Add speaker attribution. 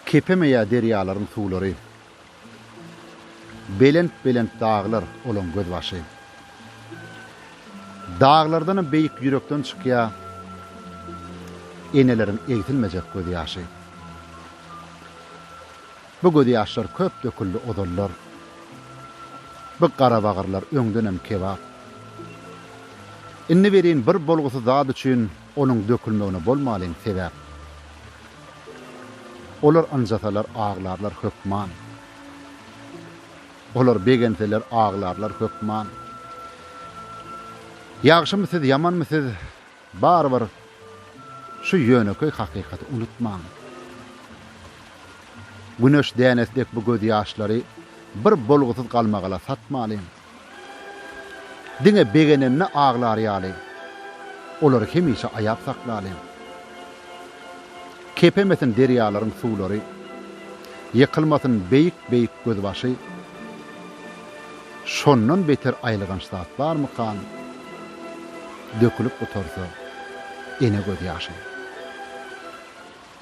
Speaker 1: kepemeýä derýalaryň suwlary, belent dağlar olan göz başy. Dağlardan beýik ýürekden çykýa enelerin eýtilmejek göz ýaşy. Bu göz ýaşlar köp döküldi odallar. Bu gara bagyrlar öňdenem kebap. Inni berin bir bolgusy zat üçin onuň dökülmegine bolmalyn sebäp. Olar anjatalar ağlarlar hökman. Olar begenteler ağlarlar hökman. Ýagşymysyz, ýamanmysyz, bar şu ýöneköy hakykaty unutmaň. Güneş dänesdek bu göz ýaşlary bir bolgusyz galmagala satmalyn. Diňe begenenne ağlar ýaly. Olar hemişe aýap saklalyn. Kepemesin derýalaryň suwlary, ýykylmasyn beýik göz başy. Şondan beter aýlygan ştatlar mı kan? Dökülüp otursa ene göz ýaşy.